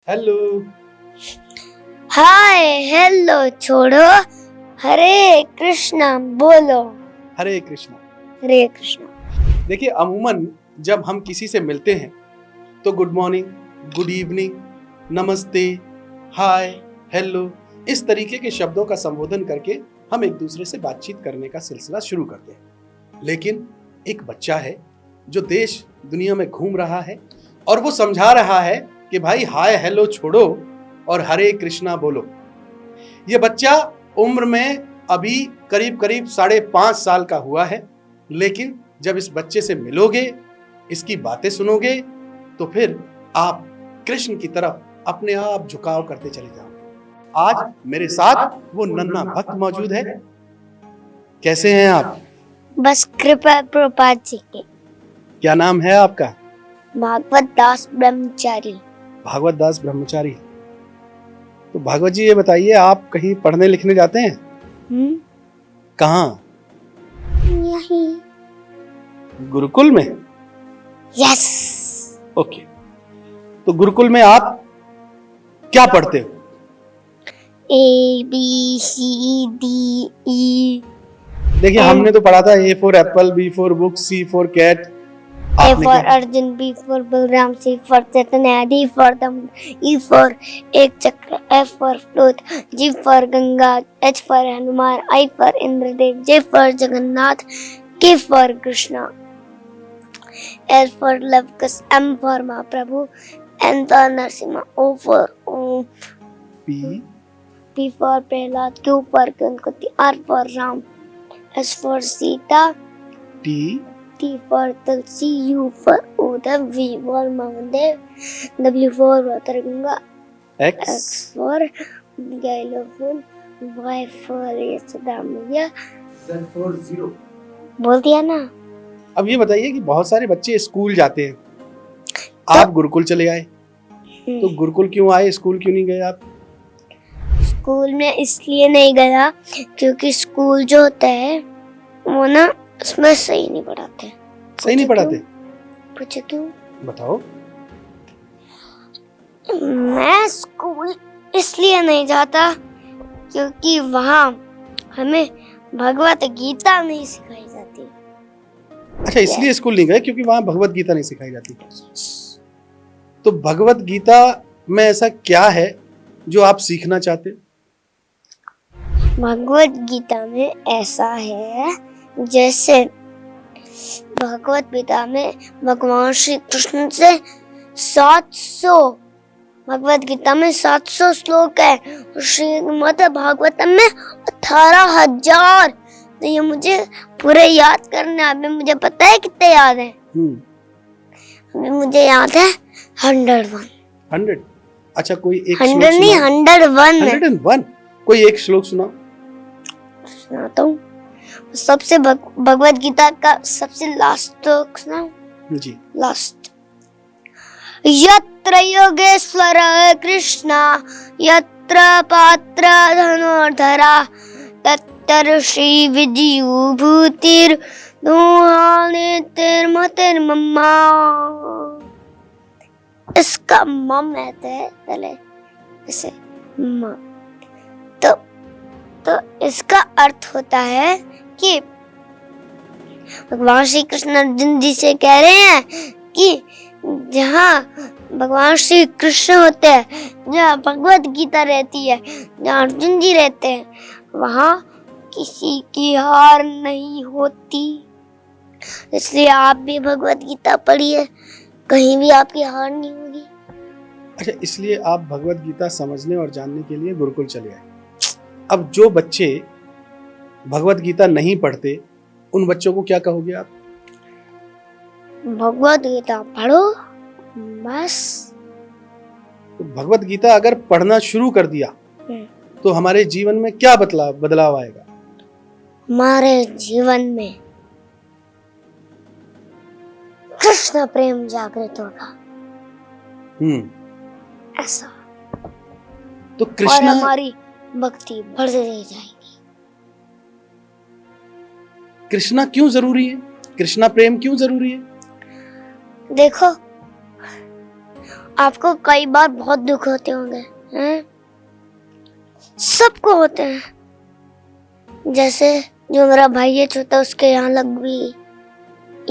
Hello. Hi hello छोड़ो, हरे कृष्णा बोलो। हरे कृष्णा। हरे कृष्णा। देखिए, अमूमन जब हम किसी से मिलते हैं तो गुड मॉर्निंग, गुड इवनिंग, नमस्ते, हाय, हेलो इस तरीके के शब्दों का संबोधन करके हम एक दूसरे से बातचीत करने का सिलसिला शुरू करते हैं। लेकिन एक बच्चा है जो देश दुनिया में घूम रहा है और वो समझा रहा है कि भाई हाय हेलो छोड़ो और हरे कृष्णा बोलो। ये बच्चा उम्र में अभी करीब करीब 5.5 साल का हुआ है, लेकिन जब इस बच्चे से मिलोगे, इसकी बातें सुनोगे तो फिर आप कृष्ण की तरफ अपने आप झुकाव करते चले जाओगे। आज मेरे साथ वो नन्हा भक्त मौजूद है। कैसे हैं आप? बस कृपा प्रभुपाद जी की। क्या नाम है आपका? भागवत दास ब्रह्मचारी। भागवत दास ब्रह्मचारी। तो भागवत जी, ये बताइए, आप कहीं पढ़ने लिखने जाते हैं? कहाँ? यही। गुरुकुल में? यस। ओके। तो गुरुकुल में आप क्या पढ़ते हो? A B C D E। देखिए, हमने तो पढ़ा था A for apple, B for book, C for cat. A for Arjun, B for Balram, C for Chaitanya, D for दम, E for एक चक्र, F for flute, G for Ganga, H for Hanuman, I for Indradev, J for Jagannath, K for Krishna, L for Lavkush, M for Mahaprabhu, N for Narasimha, O for Om, P for Prahlad, Q for Kunti, R for Ram, S for Sita, T for Tulsi, U for Uddhav, V for Mahadev, W for वातरगंगा, X for गाइलोफोन, Y for Yashoda मैया, Z for zero. बोल दिया ना। अब ये बताइए कि बहुत सारे बच्चे स्कूल जाते हैं, आप गुरुकुल चले आए, तो गुरुकुल क्यों आए, स्कूल क्यों नहीं गए आप? स्कूल में इसलिए नहीं गया क्योंकि स्कूल जो होता है वो ना उसमें सही नहीं पढ़ाते। सही नहीं पढ़ाते? पूछो क्यों? बताओ। मैं स्कूल इसलिए नहीं जाता क्योंकि वहाँ हमें भगवत गीता नहीं सिखाई जाती। अच्छा, इसलिए स्कूल नहीं गए क्योंकि वहाँ भगवत गीता नहीं सिखाई जाती। तो भगवत गीता में ऐसा क्या है जो आप सीखना चाहते? भगवत गीता में ऐसा है, जैसे भगवत गीता में भगवान श्री कृष्ण से 700 भगवत गीता में 700 श्लोक है, श्रीमद् भागवतम में 18,000। तो ये मुझे पूरे याद करना। अभी मुझे पता है कितने याद है। अभी मुझे याद है 101। अच्छा, कोई एक 100 नहीं, 101 है। 101। कोई एक श्लोक सुनाओ। सुनाता हूँ। सबसे भगवत गीता का सबसे लास्ट श्लोक सुनाओ जी। लास्ट। यत्र योगेश्वर कृष्णा, यत्र पात्र धनुर्धरा, तत्र श्री विजयू भूतिर दुहानिर्मतिर्ममा। इसका मम रहता है पहले ऐसे म। तो इसका अर्थ होता है कि भगवान श्री कृष्ण अर्जुन जी से कह रहे हैं कि जहाँ भगवान श्री कृष्ण होते हैं, जहाँ भगवत गीता रहती है, जहाँ अर्जुन जी रहते हैं, वहाँ किसी की हार नहीं होती। इसलिए आप भी भगवत गीता पढ़िए, कहीं भी आपकी हार नहीं होगी। अच्छा, इसलिए आप भगवत गीता समझने और जानने के लिए गुरुकुल चले आए। अब जो बच्चे भगवत गीता नहीं पढ़ते, उन बच्चों को क्या कहोगे आप? भगवत गीता पढ़ो बस। तो भगवत गीता अगर पढ़ना शुरू कर दिया तो हमारे जीवन में क्या बदलाव आएगा? हमारे जीवन में कृष्ण प्रेम जागृत होगा। ऐसा। तो कृष्ण, और हमारी भक्ति बढ़ती रह जाएगी। कृष्णा क्यों जरूरी है? कृष्णा प्रेम क्यों जरूरी है? देखो, आपको कई बार बहुत दुख होते होंगे, हैं? सबको होते हैं। जैसे जो मेरा भाई है छोटा, उसके यहाँ लग गई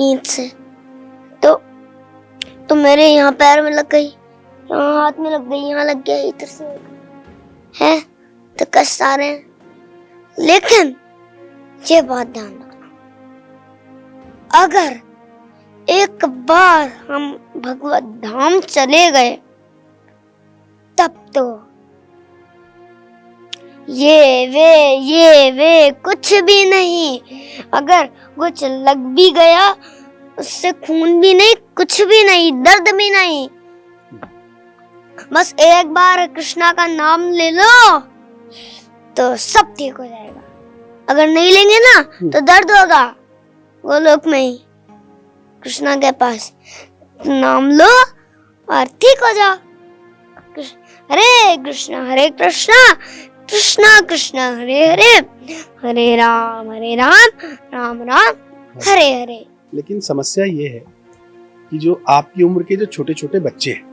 ईंट से, तो मेरे यहाँ पैर में लग गई, यहाँ हाथ में लग गई, यहाँ लग गया, इधर से है, तो कष्ट आ रहे हैं। लेकिन ये बात ध्यान रखना, अगर एक बार हम भगवत धाम चले गए तब तो ये वे कुछ भी नहीं। अगर कुछ लग भी गया, उससे खून भी नहीं, कुछ भी नहीं, दर्द भी नहीं। बस एक बार कृष्णा का नाम ले लो तो सब ठीक हो जाएगा। अगर नहीं लेंगे ना तो दर्द होगा गोलोक में ही, कृष्णा के पास। नाम लो और ठीक हो जाओ। हरे कृष्णा कृष्णा कृष्णा हरे हरे, हरे राम राम राम हरे हरे। लेकिन समस्या ये है कि जो आपकी उम्र के जो छोटे छोटे बच्चे हैं,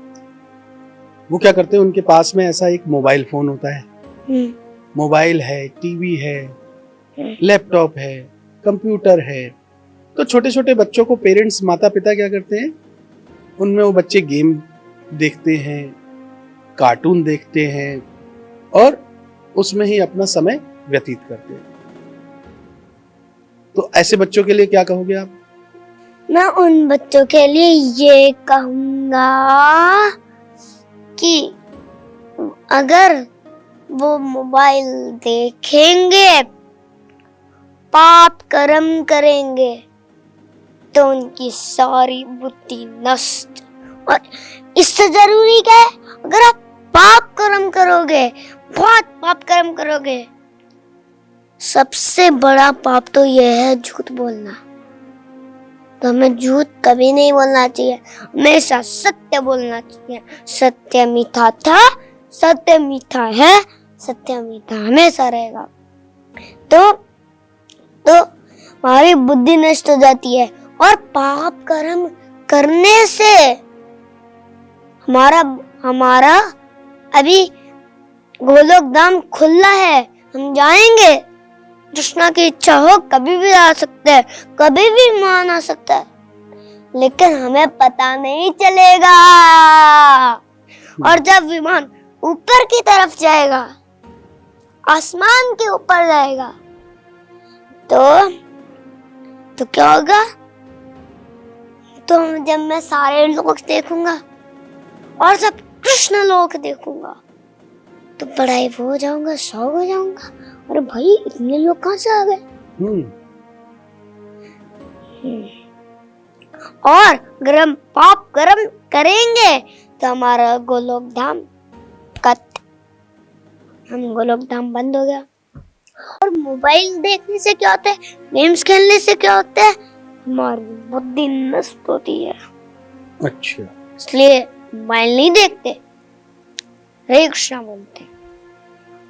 वो क्या करते हैं, उनके पास में ऐसा एक मोबाइल फोन होता है, मोबाइल है, टीवी है, लैपटॉप है, कंप्यूटर है। तो छोटे छोटे बच्चों को पेरेंट्स, माता पिता क्या करते हैं, उनमें वो बच्चे गेम देखते हैं, कार्टून देखते हैं और उसमें ही अपना समय व्यतीत करते हैं। तो ऐसे बच्चों के लिए क्या कहोगे आप? मैं उन बच्चों के लिए ये कहूंगा कि अगर वो मोबाइल देखेंगे, पाप कर्म करेंगे, तो उनकी सारी बुद्धि नष्ट। और इससे जरूरी क्या है, अगर आप पाप कर्म करोगे, बहुत पाप कर्म करोगे, सबसे बड़ा पाप तो यह है झूठ बोलना। तो हमें झूठ कभी नहीं बोलना चाहिए, हमेशा सत्य बोलना चाहिए। सत्य मीठा था, सत्य मीठा है, सत्य मीठा हमेशा रहेगा। तो हमारी बुद्धि नष्ट हो जाती है। और पाप कर्म करने से हमारा अभी गोलोक धाम खुला है, हम जाएंगे। कृष्णा की इच्छा हो कभी भी आ सकता है, कभी भी विमान आ सकता है, लेकिन हमें पता नहीं चलेगा। और जब विमान ऊपर की तरफ जाएगा, आसमान के ऊपर जाएगा, तो क्या होगा? तो जब मैं सारे लोग देखूंगा और सब कृष्ण लोग देखूंगा, तो बड़ा ही वो हो जाऊंगा, शौक हो जाऊंगा। अरे भाई, इतने लोग कहाँ से आ गए? और अगर हम पाप कर्म करेंगे तो हमारा गोलोक धाम हम गोलोक धाम बंद हो गया। और मोबाइल देखने से क्या होता है, गेम्स खेलने से क्या होता है, हमारी बुद्धि नष्ट होती है। अच्छा, इसलिए मोबाइल नहीं देखते, हरे कृष्णा बोलते।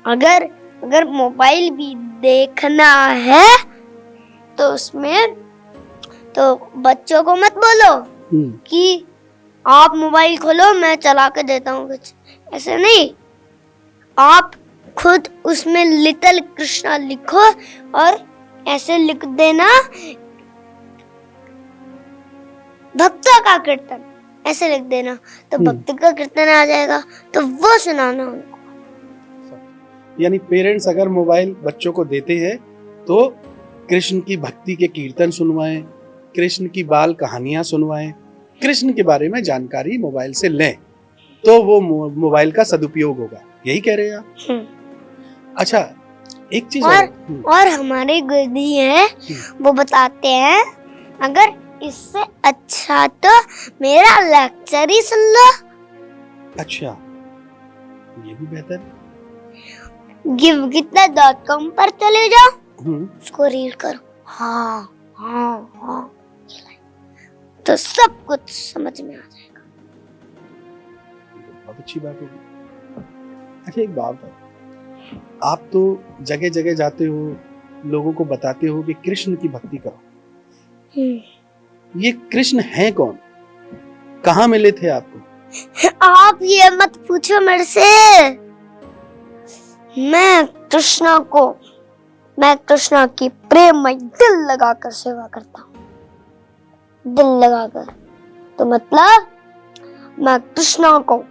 अगर मोबाइल भी देखना है तो उसमें तो बच्चों को मत बोलो कि आप मोबाइल खोलो, मैं चला के देता हूँ कुछ। ऐसे नहीं, आप खुद उसमें लिटिल कृष्णा लिखो और ऐसे लिख देना, भक्तों का कीर्तन, ऐसे लिख देना, तो भक्त का कीर्तन आ जाएगा, तो वो सुनाना उनको। यानी पेरेंट्स अगर मोबाइल बच्चों को देते हैं तो कृष्ण की भक्ति के कीर्तन सुनवाएं, कृष्ण की बाल कहानियां सुनवाएं, कृष्ण के बारे में जानकारी मोबाइल से लें, तो वो मोबाइल का सदुपयोग होगा। यही कह रहे हैं आप? अच्छा, एक चीज और हमारे गुरुजी हैं, वो बताते हैं अगर इससे अच्छा तो मेरा लेक्चर ही सुन लो। अच्छा, ये भी बेहतर है। givegita.com पर चले जाओ, उसको रीड करो, हाँ, तो सब कुछ समझ में आ जाएगा। बहुत अच्छी बात होगी। अच्छा, एक बात है, आप तो जगह जगह जाते हो, लोगों को बताते हो कि कृष्ण की भक्ति करो। ये कृष्ण है कौन? कहाँ मिले थे आपको? आप ये मत पूछो मेरे से। मैं कृष्णा की प्रेममय दिल लगाकर सेवा करता हूँ, दिल लगाकर। तो मतलब मैं कृष्णा को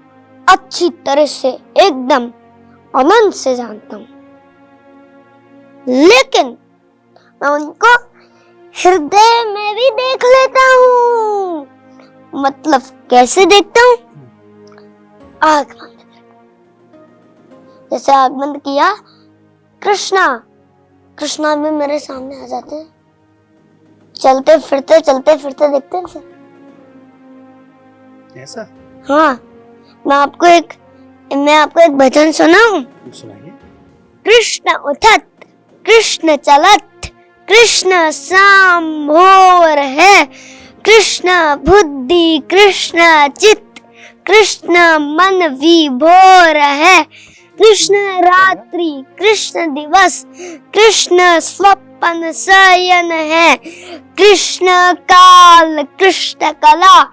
अच्छी तरह से एकदम आनंद से जानता हूँ, लेकिन मैं उनको हृदय में भी देख लेता हूँ। मतलब कैसे देखता हूँ? आग बंद करके। जैसे आग बंद किया, कृष्णा भी मेरे सामने आ जाते हैं। चलते फिरते देखते हैं सर। ऐसा? हाँ, मैं आपको एक भजन सुनाऊं? सुनाइए। कृष्ण उठत, कृष्ण चलत, कृष्ण सांभोर है, कृष्ण बुद्धि, कृष्ण चित्त, कृष्ण मन विभोर है, कृष्ण रात्रि, कृष्ण दिवस, कृष्ण स्वप्न शयन है, कृष्ण काल, कृष्ण कला,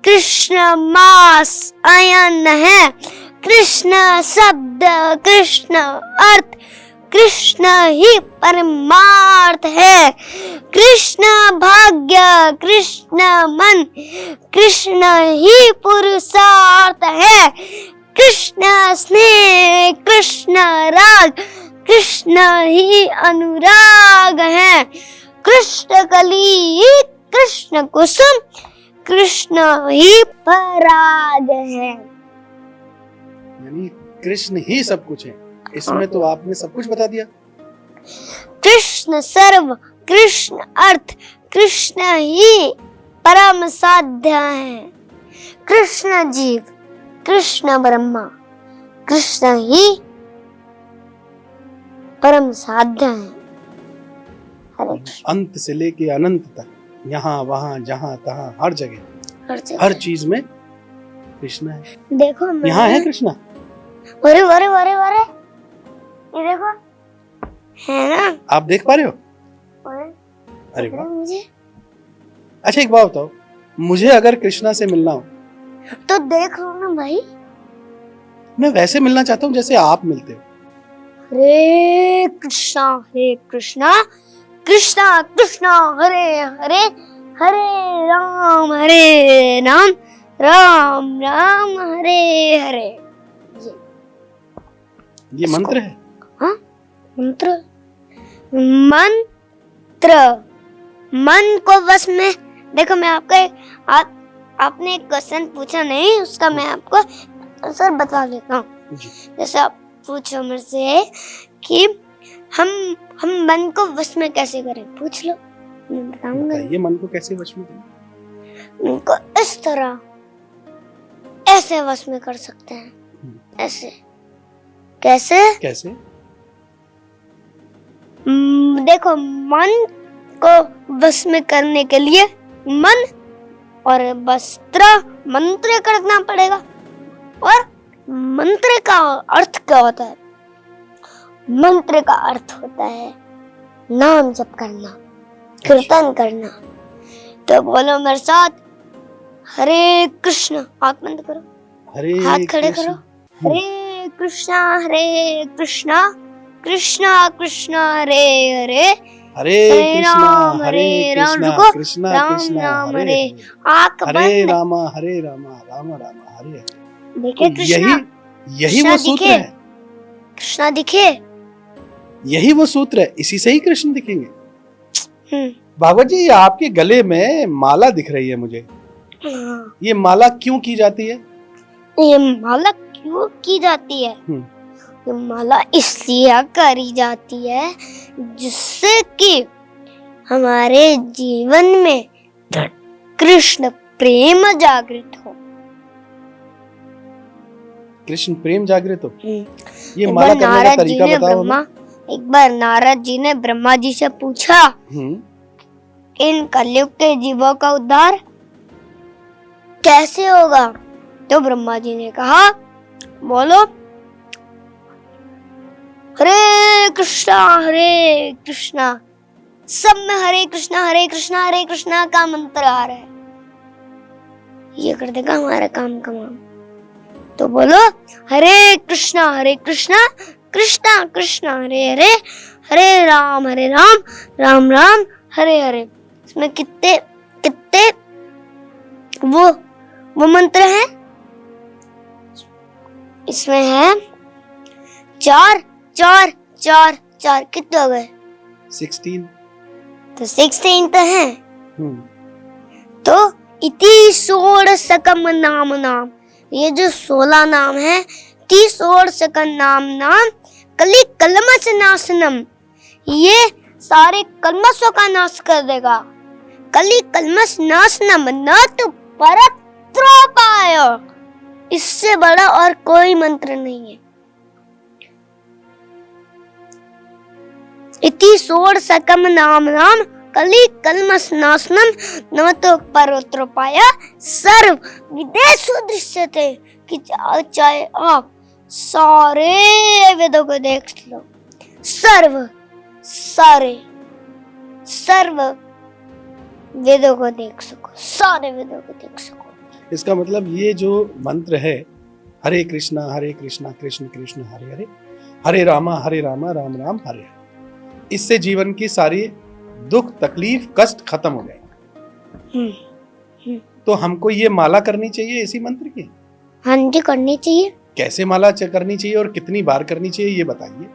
कृष्ण मास अयन है, कृष्ण शब्द, कृष्ण अर्थ, कृष्ण ही परमार्थ है, कृष्ण भाग्य, कृष्ण मन, कृष्ण ही पुरुषार्थ है, कृष्ण स्नेह, कृष्ण राग, कृष्ण ही अनुराग है, कृष्ण कली, कृष्ण कुसुम, कृष्ण ही पराग है। यानी कृष्ण ही सब कुछ है। इसमें तो आपने सब कुछ बता दिया। कृष्ण सर्व, कृष्ण अर्थ, कृष्ण ही परम साध्य है, कृष्ण जीव, कृष्ण ब्रह्मा, कृष्ण ही परम साध्य है। हरे कृष्ण। अंत से लेके अनंत तक, यहाँ वहाँ जहाँ तहाँ हर जगह हर चीज में कृष्ण है। देखो यहाँ है कृष्णा। अरे अरे अरे अरे, ये देखो है ना। आप देख पा रहे हो? अरे वाह। मुझे अच्छा एक बात बताओ, मुझे अगर कृष्णा से मिलना हो तो देख लो ना भाई। मैं वैसे मिलना चाहता हूँ जैसे आप मिलते हो। हरे कृष्णा कृष्णा कृष्णा हरे हरे, हरे राम राम राम हरे हरे। ये मंत्र है? हाँ, मंत्र मन को बस में देखो। मैं आपका आपने एक क्वेश्चन पूछा नहीं, उसका मैं आपको आंसर बता देता हूँ। जैसे आप पूछो मेरे से कि हम मन को वश में कैसे करें, पूछ लो, मैं बताऊंगा। ये मन को कैसे वश में करें? उनको इस तरह ऐसे वश में कर सकते हैं। ऐसे कैसे? देखो, मन को वश में करने के लिए मन और मंत्र करना पड़ेगा। और मंत्र का अर्थ क्या होता है? मंत्र का अर्थ होता है नाम जप करना, कीर्तन करना। तो बोलो मेरे साथ, हरे कृष्ण। हाथ बंद करो, हाथ खड़े करो। हरे कृष्णा कृष्णा कृष्णा हरे हरे, हरे राम रुको, कृष्णा राम हरे। आंख बंद। हरे रामा राम राम हरे। देखे कृष्णा, यही वो सूत्र है। कृष्णा दिखे, यही वो सूत्र है। इसी से ही कृष्ण दिखेंगे। भागवत जी, आपके गले में माला दिख रही है मुझे। ये माला क्यों की जाती है? ये माला क्यों की जाती है? ये माला इसलिए करी जाती है जिससे कि हमारे जीवन में कृष्ण प्रेम जागृत हो। कृष्ण प्रेम जागृत हो। ये माला करने का तरीका बताओ हमें। एक बार नारद जी ने ब्रह्मा जी से पूछा, इन कलयुग के जीवों का उद्धार कैसे होगा? तो ब्रह्मा जी ने कहा, बोलो हरे कृष्णा। सब में हरे कृष्णा का मंत्र आ रहा है। ये कर देगा हमारा काम। तो बोलो हरे कृष्णा कृष्णा कृष्णा हरे हरे, हरे राम राम राम हरे हरे। इसमें कितने कितने वो मंत्र हैं? इसमें है 4 4 4 4, कितने हो गए? 16। तो 16 तो है। हम्म, तो इति षोडशकम नाम, ये जो 16 नाम है, ती षोडशकम नाम कली कलमश नाशनम, ये सारे कलमशों का नाश कर देगा। कली कलमश नाशनम न तो परत्रोपाय, इससे बड़ा और कोई मंत्र नहीं है। इति षोडशकम नाम कली कलमश नाशनम न तो परत्रोपाय सर्व विदेशो दृश्यते, कि चाहे आप सारे वेदों को देख लो, सर्व वेदों को देख सको, सारे वेदों को देख सको। इसका मतलब ये जो मंत्र है, हरे कृष्णा कृष्ण कृष्ण हरे हरे, हरे राम राम राम हरे हरे, इससे जीवन की सारी दुख तकलीफ कष्ट खत्म हो जाएगा। तो हमको ये माला करनी चाहिए इसी मंत्र की? हाँ जी, करनी चाहिए। कैसे माला करनी चाहिए और कितनी बार करनी चाहिए, ये बताइए।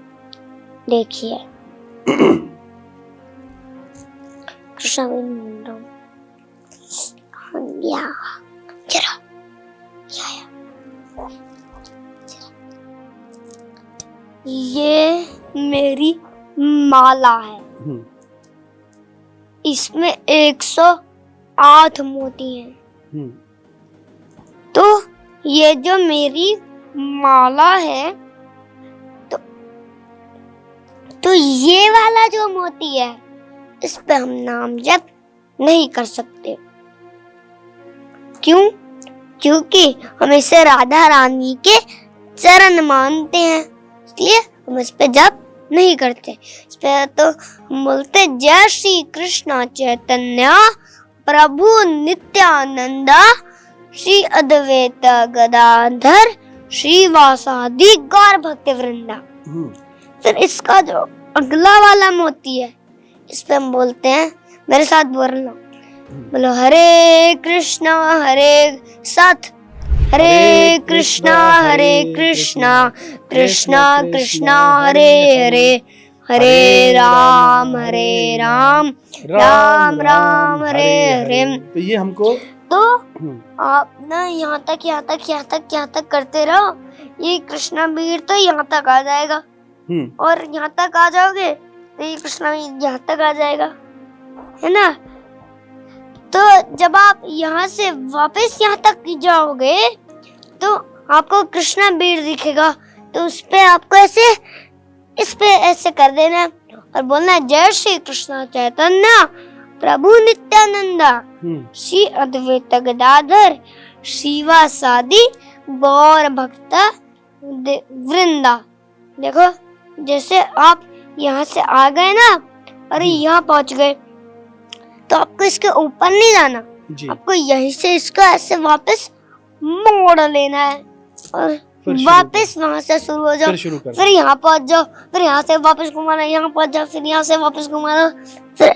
देखिए कृष्ण ये मेरी माला है, इसमें 108 मोती हैं। तो ये जो मेरी माला है, तो ये वाला जो मोती है, इस पे हम नाम जप नहीं कर सकते। क्यों? क्योंकि हम इसे राधा रानी के चरण मानते हैं, इसलिए हम इस पे जप नहीं करते। इस पे तो हम बोलते जय श्री कृष्ण चैतन्य प्रभु नित्यानंदा श्री अद्वैत गदाधर श्रीवासादि गौर भक्त वृंदा। फिर इसका जो अगला वाला मोती है, इस पे हम बोलते हैं, मेरे साथ बोलो, हरे कृष्णा हरे कृष्णा कृष्णा कृष्णा हरे हरे, हरे राम राम राम हरे हरे। तो ये हमको तो आप ना यहाँ तक करते रहो, ये कृष्णा बीर तो यहाँ तक आ जाएगा, और यहाँ तक आ जाओगे तो ये कृष्णा बीर यहाँ तक आ जाएगा, है ना। तो जब आप यहाँ से वापस यहाँ तक जाओगे तो आपको कृष्णा बीर दिखेगा, तो उस पे आपको ऐसे इस पे ऐसे कर देना और बोलना जय श्री कृष्ण चैतन्य प्रभु नित्यानंदा श्री अद्वैत गदाधर श्रीवासादि गौर भक्त वृंदा। देखो, जैसे आप यहाँ से आ गए ना और यहाँ पहुंच गए, तो आपको इसके ऊपर नहीं जाना, आपको यहीं से इसको ऐसे वापस मोड़ लेना है और वापस वहां से शुरू हो जाओ, फिर यहाँ पहुंच जाओ, फिर यहाँ से वापस घुमाना, यहाँ पहुंच जाओ, फिर यहाँ से वापस घुमाना, फिर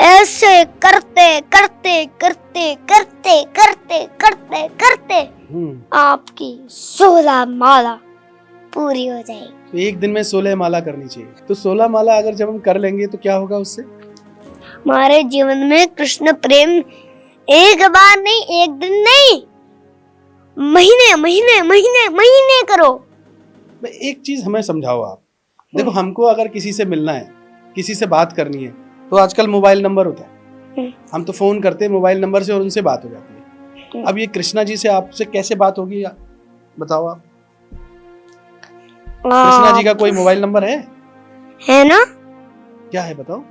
ऐसे करते करते करते करते करते करते करते आपकी 16 माला पूरी हो जाएगी। तो एक दिन में 16 माला करनी चाहिए। तो 16 माला अगर जब हम कर लेंगे तो क्या होगा उससे? हमारे जीवन में कृष्ण प्रेम एक बार नहीं, एक दिन नहीं, महीने महीने महीने महीने करो। एक चीज हमें समझाओ आप। देखो, हमको अगर किसी से मिलना है, किसी से बात करनी है, तो आजकल मोबाइल नंबर होता है, हम तो फोन करते हैं मोबाइल नंबर से और उनसे बात हो जाती है। अब ये कृष्णा जी से आपसे कैसे बात होगी, बताओ आप। कृष्णा जी का कोई मोबाइल नंबर है ना? क्या है बताओ?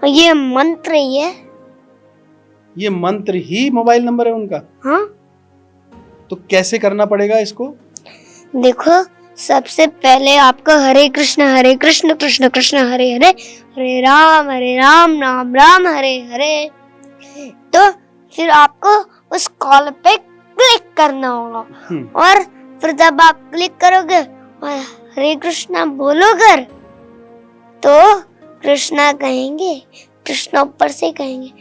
ये मंत्र ही है। ये मंत्र ही मोबाइल नंबर है उनका? हाँ। तो कैसे करना पड़ेगा इसको? देखो, सबसे पहले आपको हरे कृष्ण कृष्ण कृष्ण हरे हरे, हरे राम राम राम हरे हरे। तो फिर आपको उस कॉल पे क्लिक करना होगा। और फिर जब आप क्लिक करोगे और हरे कृष्णा बोलोगे तो कृष्णा कहेंगे, कृष्णा ऊपर से कहेंगे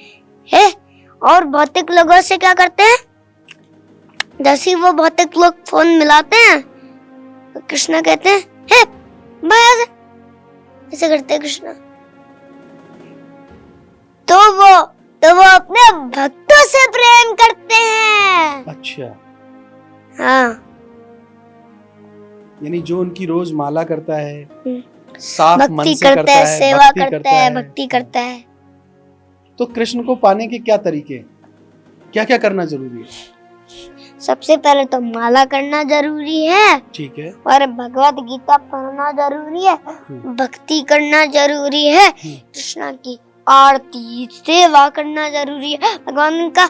हे। और भौतिक लोगों से क्या करते हैं, जैसे वो भौतिक लोग फोन मिलाते हैं तो कृष्णा कहते हैं हे भाई, ऐसे करते हैं कृष्णा। तो वो अपने भक्तों से प्रेम करते हैं। अच्छा, हाँ, यानी जो उनकी रोज माला करता है, साफ मन भक्ति से करता है, सेवा करता है, है, भक्ति करता है। तो कृष्ण को पाने के क्या तरीके, क्या क्या करना जरूरी है? सबसे पहले तो माला करना जरूरी है, ठीक है, और भगवत गीता पढ़ना जरूरी है, भक्ति करना जरूरी है, कृष्णा की आरती सेवा करना जरूरी है, भगवान का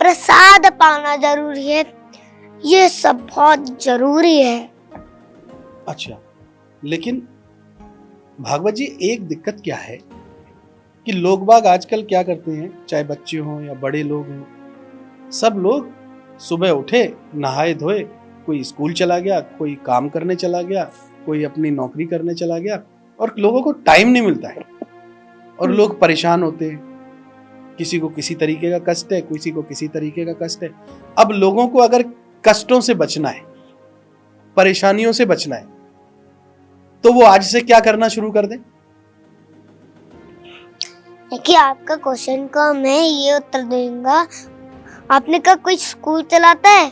प्रसाद पाना जरूरी है। ये सब बहुत जरूरी है। अच्छा, लेकिन भागवत जी एक दिक्कत क्या है कि लोग बाग आजकल क्या करते हैं, चाहे बच्चे हों या बड़े लोग हों, सब लोग सुबह उठे, नहाए धोए, कोई स्कूल चला गया, कोई काम करने चला गया, कोई अपनी नौकरी करने चला गया, और लोगों को टाइम नहीं मिलता है और लोग परेशान होते हैं। किसी को किसी तरीके का कष्ट है, किसी को किसी तरीके का कष्ट है। अब लोगों को अगर कष्टों से बचना है, परेशानियों से बचना है, तो वो आज से क्या करना शुरू कर दें? देखिए, आपका क्वेश्चन का मैं ये उत्तर दूंगा। आपने कहा कोई स्कूल चलाता है,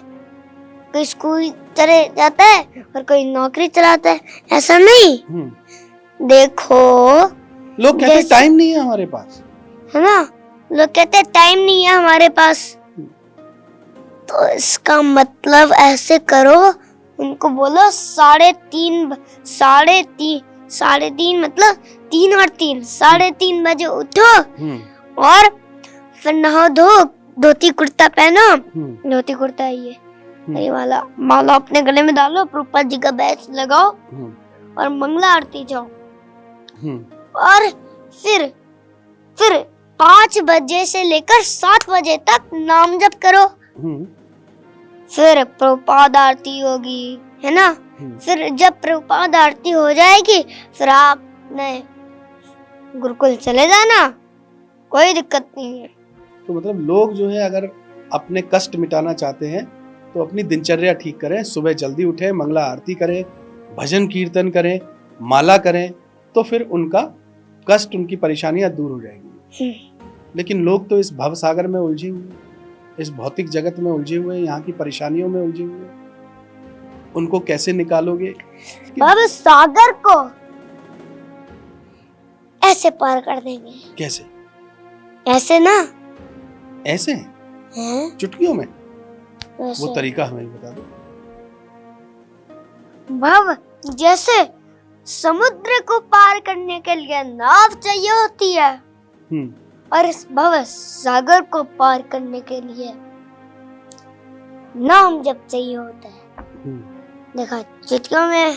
कोई स्कूल चले जाता है और कोई नौकरी चलाता है, ऐसा नहीं। देखो, लोग कहते हैं टाइम नहीं है हमारे पास, है ना, लोग कहते हैं टाइम नहीं है हमारे पास। तो इसका मतलब ऐसे करो, उनको बोलो 3:30 मतलब 3 और 3 3:30 बजे उठो और फिर नहा धो, धोती कुर्ता पहनो, धोती कुर्ता है ये वाला, माला अपने गले में डालो, प्रभुपाद जी का बैच लगाओ और मंगला आरती जाओ। और फिर 5 बजे से लेकर 7 बजे तक नाम जप करो। फिर प्रभुपाद आरती होगी, है ना। फिर जब प्रभुपाद आरती हो जाएगी, फिर आप गुरुकुल चले जाना, कोई दिक्कत नहीं है। तो मतलब लोग जो है अगर अपने कष्ट मिटाना चाहते हैं तो अपनी दिनचर्या ठीक करें, सुबह जल्दी उठें, मंगला आरती करें, भजन कीर्तन करें, माला करें, तो फिर उनका कष्ट, उनकी परेशानियां दूर हो जाएंगी। लेकिन लोग तो इस भव सागर में उलझे हुए, इस भौतिक जगत में उलझे हुए, यहाँ की परेशानियों में उलझे हुए, उनको कैसे निकालोगे? भव सागर को ऐसे पार कर देंगे। कैसे? ऐसे ना, ऐसे हैं? चुटकियों में? वैसे। वो तरीका हमें बता दो। भव जैसे समुद्र को पार करने के लिए नाव चाहिए होती है, और इस भव सागर को पार करने के लिए नाम जप चाहिए होता है। देखा, चुटकियों में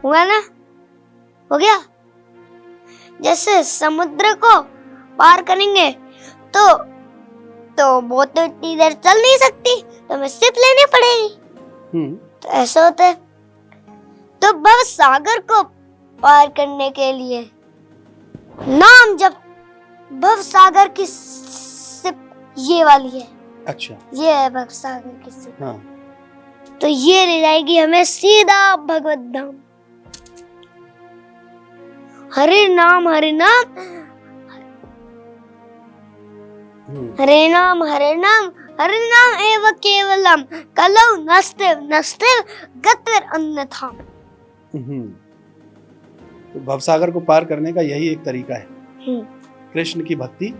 हुआ ना, हो गया। जैसे समुद्र को पार करेंगे तो बोट तो इतनी देर चल नहीं सकती, तो हमें शिप लेनी पड़ेगी। तो ऐसा होता है। तो भव सागर को पार करने के लिए नाम जब भव सागर की शिप ये वाली है। अच्छा, ये है भव सागर की शिप। हाँ। तो ये ले जाएगी हमें सीधा भगवत धाम। हरे नाम हरे नाम, हरे नाम हरे नाम, हरे नाम एव केवलम, कलौ नस्तेव गतिर अन्यथा। तो भवसागर को पार करने का यही एक तरीका है, कृष्ण की भक्ति।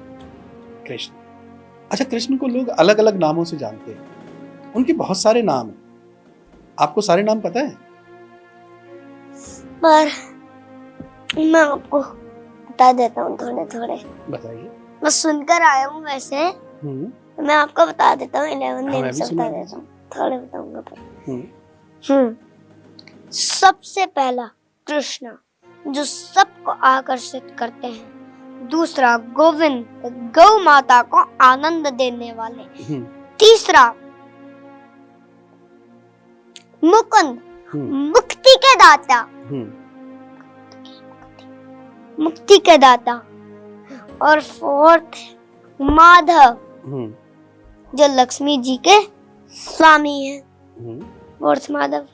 कृष्ण, अच्छा, कृष्ण को लोग अलग अलग नामों से जानते हैं, उनके बहुत सारे नाम हैं। आपको सारे नाम पता है? पर मैं आपको बता देता हूँ थोड़े थोड़े। बताइए। मैं सुनकर आया हूँ वैसे, मैं आपको बता देता हूँ। 11 नेम से बता देता हूँ, थोड़े बताऊंगा पर। सबसे पहला कृष्ण, जो सबको आकर्षित करते हैं। दूसरा गोविंद, गौ माता को आनंद देने वाले। तीसरा मुकुंद, हम्म, मुक्ति के दाता, हम्म, मुक्ति के दाता। और फोर्थ माधव, हम्म, जो लक्ष्मी जी के स्वामी हैं। हम्म। फोर्थ माधव।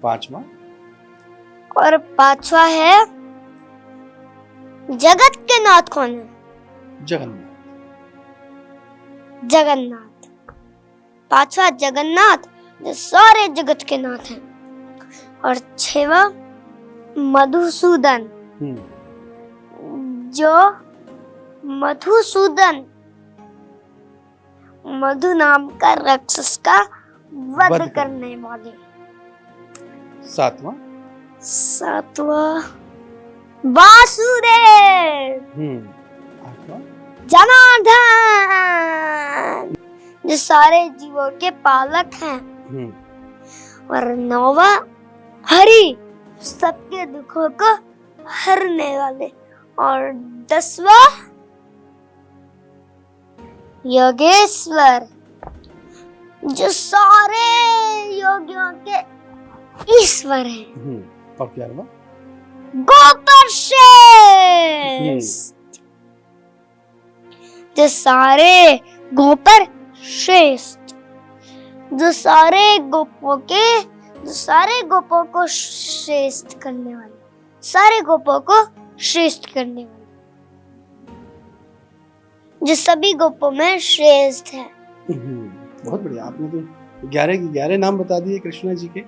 पांचवा, और पांचवा है जगत के नाथ। कौन है? जगन्नाथ। जगन्नाथ। पांचवा जगन्नाथ, जो सारे जगत के नाथ हैं। और छवा मधुसूदन, हम्म, जो मधुसूदन, मधु नाम का राक्षस का वध वध करने वाले। सातवां, सातवा वासुदेव, आठवां, जनार्दन, जो सारे जीवों के पालक हैं। हम्म, और नौवा हरि, सबके दुखों को हरने वाले। और 10वां योगेश्वर, जो सारे योगियों के ईश्वर हैं। और 11वां, गोपर श्रेष्ठ, जो सारे गोपर श्रेष्ठ, जो सारे गोपों को श्रेष्ठ करने वाले, सारे गोपों को श्रेष्ठ करने वाले, जो सभी गोपों में श्रेष्ठ है। बहुत बढ़िया। आपने तो 11 के 11 नाम बता दिए कृष्णा जी के।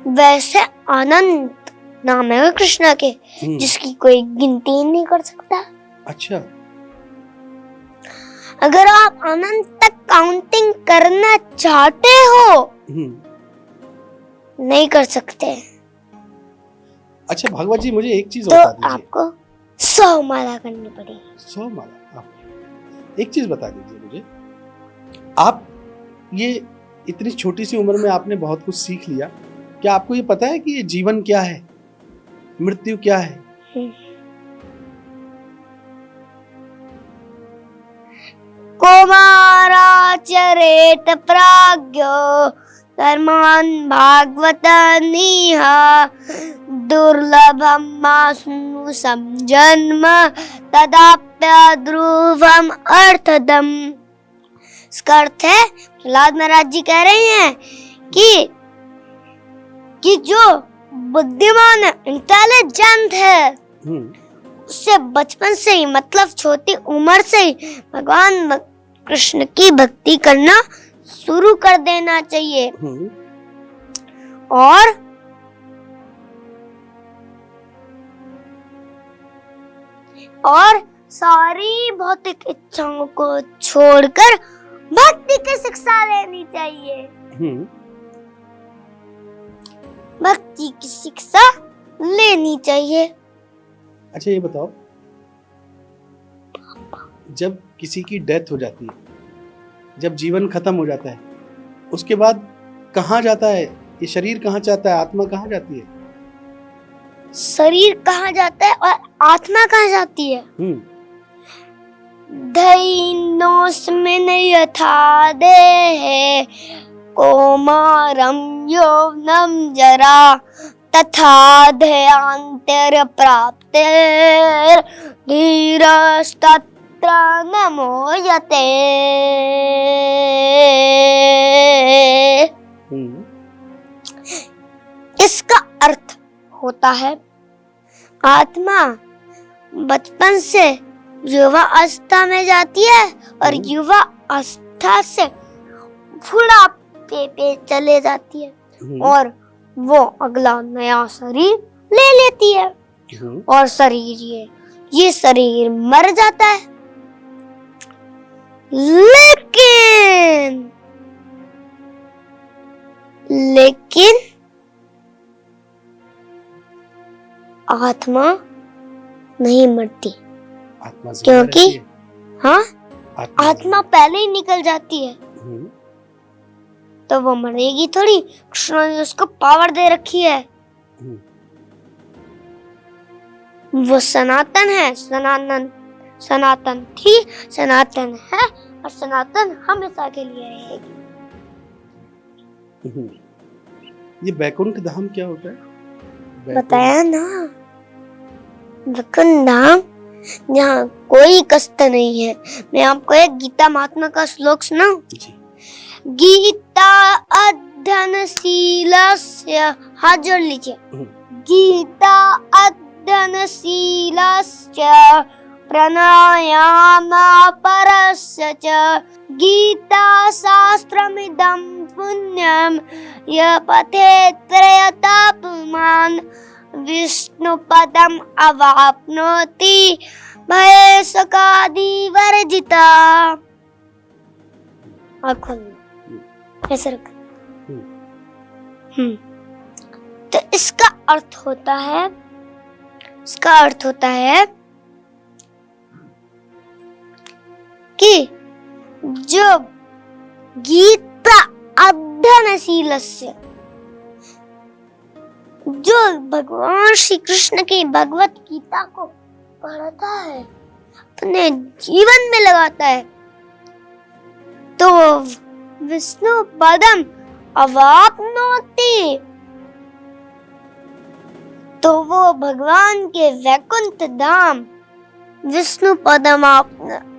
वैसे अनंत नाम है कृष्णा के, जिसकी कोई गिनती ही नहीं कर सकता। अच्छा। अगर आप अनंत तक काउंटिंग करना चाहते हो, नहीं कर सकते। अच्छा भागवत जी, मुझे एक चीज तो बता दीजिए। आपको 100 माला करनी पड़ेगी। 100 माला। एक चीज बता दीजिए मुझे, आप ये इतनी छोटी सी उम्र में आपने बहुत कुछ सीख लिया। क्या आपको ये पता है कि ये जीवन क्या है, मृत्यु क्या है? कुमाराचरेत प्राज्ञो धर्मान् भागवतानीह दुर्लभम मास्नु समजन्म तदाप्यध्रुवम अर्थदम। इसका अर्थ है, प्रहलाद महाराज जी कह रहे हैं कि जो बुद्धिमान है, इंटेलिजेंट है, उससे बचपन से ही, मतलब छोटी उम्र से ही भगवान कृष्ण की भक्ति करना शुरू कर देना चाहिए। और सारी भौतिक इच्छाओं को छोड़कर भक्ति की शिक्षा लेनी चाहिए। भक्ति की शिक्षा लेनी चाहिए। अच्छा ये बताओ, जब किसी की डेथ हो जाती है, जब जीवन खत्म हो जाता है, उसके बाद कहाँ जाता है ये शरीर? कहाँ जाता है? आत्मा कहाँ जाती है? शरीर कहाँ जाता है और आत्मा कहाँ जाती है? धैर्योऽस्मिन् यथा देहे कौमारं यौवनं जरा तथा देहान्तर प्राप्तेर् धीरस्तत्र न मोह्यते। इसका अर्थ होता है, आत्मा बचपन से युवा अवस्था में जाती है और युवा अवस्था से बुढ़ापे पे चले जाती है और वो अगला नया शरीर ले लेती है। और शरीर ये शरीर मर जाता है, लेकिन आत्मा नहीं मरती। आत्मा क्योंकि आत्मा पहले ही निकल जाती है, तो वो मरेगी थोड़ी। कृष्ण ने उसको पावर दे रखी है। वो सनातन है, सनातन थी, सनातन है और सनातन हमेशा के लिए रहेगी। ये बैकुंठ धाम क्या होता है? बताया ना, वैकुंठ धाम जहाँ कोई कष्ट नहीं है। मैं आपको एक गीता महात्मा का श्लोक सुनाऊं? जी। गीता अध्ययनशीलस्य, हाथ जोड़ लीजिए। गीता अध्ययनशीलस्य प्राणायामपरस्य च गीता शास्त्रमिदं पुण्यं य पठेत् प्रयता पुमान् विष्णुपदम् अवाप्नोति भयशोकादिवर्जिता। आँखों में ऐसे रख। तो इसका अर्थ होता है कि जो गीता अध्ययनशीलस्य, जो भगवान श्री कृष्ण की भगवत गीता को पढ़ता है, अपने जीवन में लगाता है, तो विष्णु पदम अवाप्नोति, तो वो भगवान के वैकुंठ धाम विष्णु पदम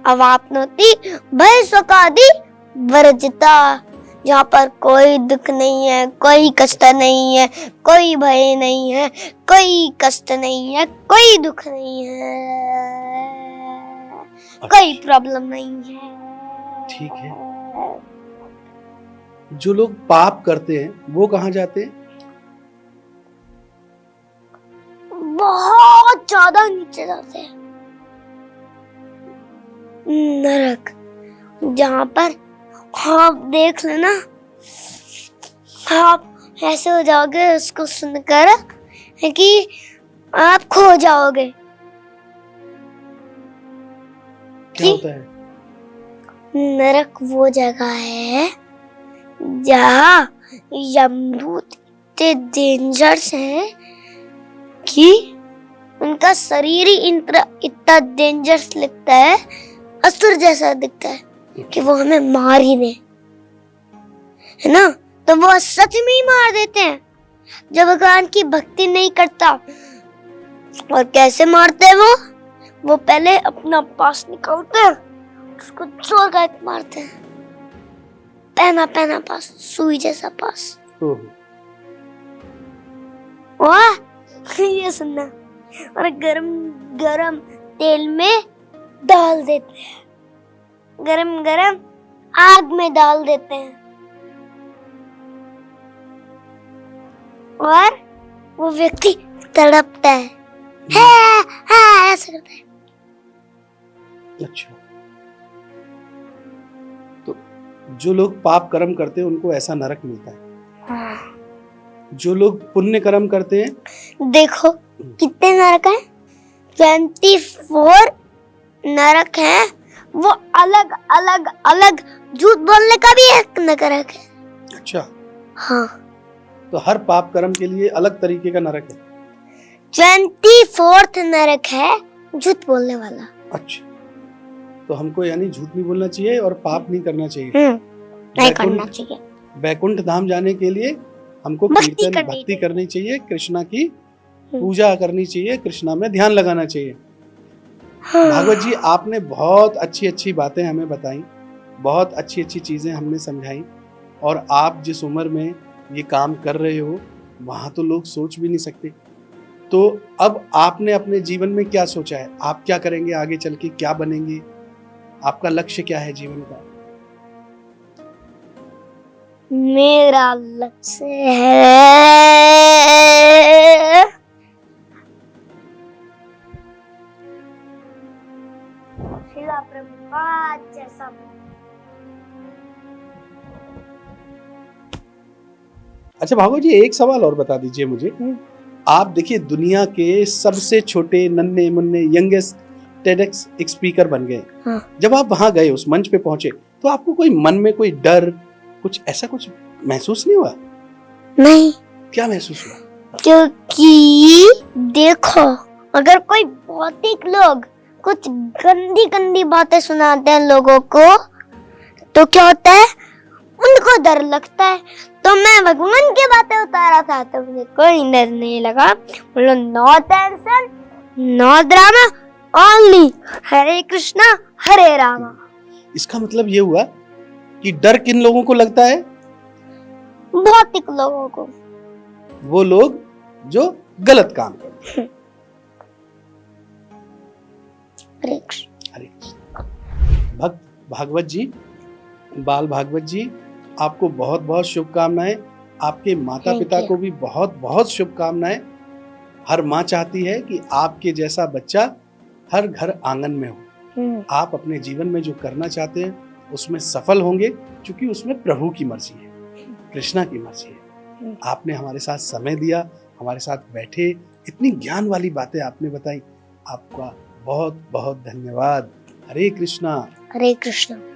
अवाप्नोति भय शोकादि वर्जिता, जहाँ पर कोई दुख नहीं है, कोई कष्ट नहीं है, कोई भय नहीं है, कोई कष्ट नहीं है, कोई दुख नहीं है, कोई प्रॉब्लम नहीं है। ठीक है। जो लोग पाप करते हैं वो कहाँ जाते हैं? बहुत ज्यादा नीचे जाते हैं, नरक। जहाँ पर आप देख लेना, आप ऐसे हो जाओगे उसको सुनकर कि आप खो जाओगे। क्या होता है? नरक वो जगह है जहाँ यमदूत इतने डेंजरस हैं कि उनका शरीर ही इतना डेंजरस लगता है, असुर जैसा दिखता है कि वो हमें मार ही दे, है ना? तो वो सच में ही मार देते हैं जब भगवान की भक्ति नहीं करता। और कैसे मारते हैं वो पहले अपना पास निकालते हैं, उसको जोर का मारते हैं, पहना पास, सुई जैसा पास। वाह, ये सुनना। और गरम तेल में डाल देते हैं, गरम आग में डाल देते हैं, और वो व्यक्ति तड़पता है, ऐसा करता है। अच्छा, तो जो लोग पाप कर्म करते हैं उनको ऐसा नरक मिलता है। हाँ। जो लोग पुण्य कर्म करते हैं, देखो कितने नरक हैं, 24 नरक हैं। वो अलग झूठ बोलने का भी एक नरक है। अच्छा, हाँ, तो हर पाप कर्म के लिए अलग तरीके का नरक है। 24 नरक है झूठ बोलने वाला। अच्छा, तो हमको यानी झूठ नहीं बोलना चाहिए और पाप नहीं करना चाहिए। नहीं करना चाहिए। बैकुंठ धाम जाने के लिए हमको कीर्तन भक्ति करनी चाहिए, कृष्णा की पूजा करनी चाहिए, कृष्णा में ध्यान लगाना चाहिए। हाँ। भागवत जी, आपने बहुत अच्छी बातें हमें बताई, बहुत अच्छी चीजें हमने समझाई, और आप जिस उम्र में ये काम कर रहे हो वहां तो लोग सोच भी नहीं सकते। तो अब आपने अपने जीवन में क्या सोचा है? आप क्या करेंगे आगे चल के, क्या बनेंगे? आपका लक्ष्य क्या है जीवन का? मेरा लक्ष्य है शिला प्रभुपाद जैसा। अच्छा भागवत जी, एक सवाल और बता दीजिए मुझे। आप देखिए दुनिया के सबसे छोटे नन्हे मुन्ने यंगेस्ट टेडेक्स स्पीकर बन गए। हाँ। जब आप वहां गए, उस मंच पे पहुंचे, तो आपको कोई मन में कोई डर, कुछ ऐसा कुछ महसूस नहीं हुआ? नहीं। क्या महसूस हुआ? क्योंकि देखो, अगर कोई भौतिक लोग कुछ गंदी बातें सुनाते हैं लोगों को, तो क्या होता है, उनको डर लगता है, तो मैं भगवान की बातें उतारा था तो मुझे कोई डर नहीं लगा। बोलो no tension, no drama, only Hare Krishna Hare Rama. इसका मतलब ये हुआ कि डर किन लोगों को लगता है? भौतिक लोगों को। वो लोग जो गलत काम करते हैं। हरे कृष्ण। हरे कृष्ण। भक्त भागवत जी, बाल भागवत जी, आपको बहुत बहुत शुभकामनाएं। आपके माता Thank पिता you. को भी बहुत बहुत शुभकामनाएं। हर माँ चाहती है कि आपके जैसा बच्चा हर घर आंगन में हो। आप अपने जीवन में जो करना चाहते हैं उसमें सफल होंगे, क्योंकि उसमें प्रभु की मर्जी है, कृष्णा की मर्जी है। आपने हमारे साथ समय दिया, हमारे साथ बैठे, इतनी ज्ञान वाली बातें आपने बताई। आपका बहुत बहुत धन्यवाद। हरे कृष्णा। हरे कृष्ण।